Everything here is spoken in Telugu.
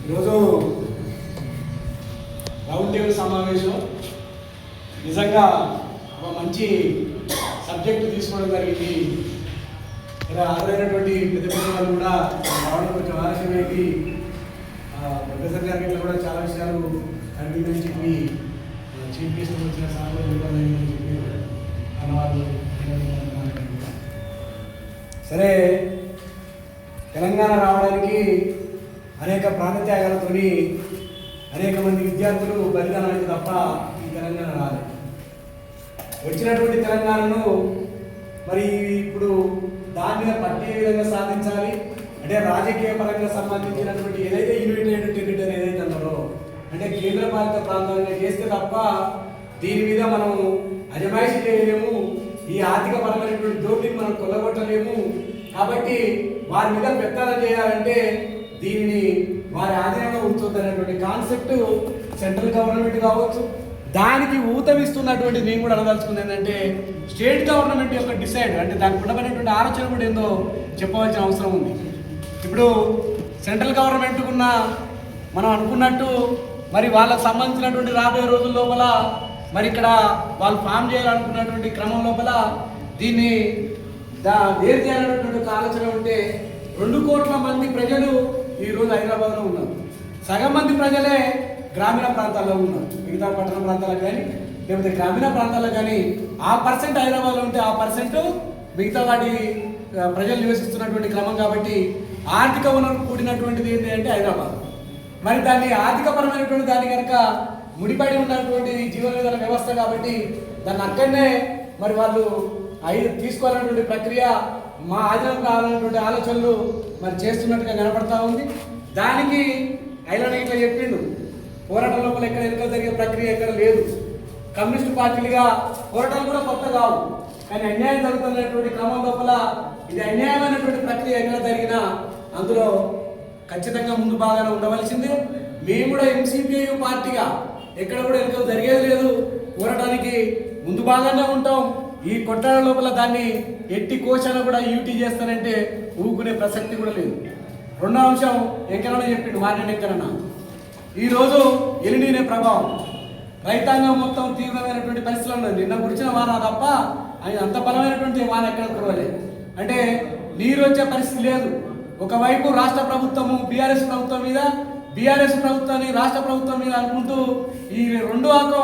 ఈరోజు రౌండ్ టేబుల్ సమావేశం నిజంగా ఒక మంచి సబ్జెక్టు తీసుకోవడం జరిగింది. ఇలా హాజరైనటువంటి పెద్ద పెద్ద వాళ్ళు కూడా రావడం కొంచెం ఆలస్యమైంది. ప్రొఫెసర్ గారికి ఇట్లా కూడా చాలా విషయాలు అడిగిందని చెప్పి చీఫ్ గెస్ట్ వచ్చిన సార్లు చెప్పి వాళ్ళు సరే తెలంగాణ రావడానికి అనేక ప్రాణత్యాగాలతో అనేక మంది విద్యార్థులు బలిదానానికి తప్ప ఈ తెలంగాణ రాలేదు. వచ్చినటువంటి తెలంగాణను మరి ఇప్పుడు దాని మీద పట్టే విధంగా సాధించాలి అంటే రాజకీయ పరంగా సంబంధించినటువంటి ఏదైతే యూనిటెడ్ టెరిటరీ ఏదైతే అన్నారో అంటే కేంద్ర పాలిత ప్రాంతాలుగా చేస్తే తప్ప దీని మీద మనం అజమాయిషీ చేయలేము, ఈ ఆర్థిక పరమైనటువంటి దోపిడీని మనం కొల్లగొట్టలేము. కాబట్టి వారి మీద పెత్తనం చేయాలంటే దీనిని వారి ఆధీనంలో ఉంచుతున్నటువంటి కాన్సెప్ట్ సెంట్రల్ గవర్నమెంట్ కావచ్చు, దానికి ఊతమిస్తున్నటువంటి నేను కూడా అనదలుచుకుంది ఏంటంటే స్టేట్ గవర్నమెంట్ యొక్క డిసైడ్ అంటే దానికి ఉండబడినటువంటి ఆలోచన కూడా ఏందో చెప్పవలసిన అవసరం ఉంది. ఇప్పుడు సెంట్రల్ గవర్నమెంట్ ఉన్న మనం అనుకున్నట్టు మరి వాళ్ళకు సంబంధించినటువంటి రాబోయే రోజుల లోపల మరి ఇక్కడ వాళ్ళు ఫామ్ చేయాలనుకున్నటువంటి క్రమం లోపల దీన్ని వేరు చేయాలన్నటువంటి ఒక ఆలోచన ఉంటే 2 కోట్ల మంది ప్రజలు ఈరోజు హైదరాబాద్లో ఉన్నారు. సగం మంది ప్రజలే గ్రామీణ ప్రాంతాల్లో ఉన్నారు. మిగతా పట్టణ ప్రాంతాలకు కానీ లేకపోతే గ్రామీణ ప్రాంతాలకు కానీ ఆ పర్సెంట్ హైదరాబాద్లో ఉంటే ఆ పర్సెంట్ మిగతా వాటి ప్రజలు నివసిస్తున్నటువంటి క్రమం. కాబట్టి ఆర్థిక వనరు కూడినటువంటిది ఏంటి అంటే హైదరాబాద్. మరి దాన్ని ఆర్థికపరమైనటువంటి దాని కనుక ముడిపడి ఉన్నటువంటి జీవన విధాన వ్యవస్థ కాబట్టి దాన్ని అక్కడనే మరి వాళ్ళు తీసుకోవాలన్నటువంటి ప్రక్రియ మా ఆధీనం కావాలన్నటువంటి ఆలోచనలు మరి చేస్తున్నట్టుగా కనపడతా ఉంది. దానికి ఐలాండ్ ఇట్లా చెప్పిండు, పోరాటం లోపల ఎక్కడ ఎన్నికలు జరిగే ప్రక్రియ ఎక్కడ లేదు. కమ్యూనిస్ట్ పార్టీలుగా పోరాటాలు కూడా కొత్త కావు, కానీ అన్యాయం జరుగుతున్నటువంటి క్రమం లోపల ఇది అన్యాయమైనటువంటి ప్రక్రియ ఎక్కడ జరిగినా అందులో ఖచ్చితంగా ముందు భాగాన ఉండవలసిందే. మేము కూడా ఎంసీపీఐ పార్టీగా ఎక్కడ కూడా ఎన్నికలు జరిగేది లేదు, పోరాటానికి ముందు భాగానే ఉంటాం. ఈ కొట్టాల లోపల దాన్ని ఎట్టి కోశాన కూడా యూటీ చేస్తానంటే ఊరుకునే ప్రసక్తి కూడా లేదు. రెండో అంశం వెంకన్న చెప్పిండు, మాట్లాడి వెంకన్న ఈరోజు ఎలినీనే ప్రభావం రైతాంగం మొత్తం తీవ్రమైనటువంటి పరిస్థితులు ఉన్నది. నిన్న కురిచిన వాన తప్ప ఆయన అంత బలమైనటువంటి వాన ఎక్కడ కురవలేదు. అంటే నీరు వచ్చే పరిస్థితి లేదు. ఒకవైపు రాష్ట్ర ప్రభుత్వము బీఆర్ఎస్ ప్రభుత్వం మీద, బీఆర్ఎస్ ప్రభుత్వాన్ని రాష్ట్ర ప్రభుత్వం మీద అనుకుంటూ ఈ 2 ఆకం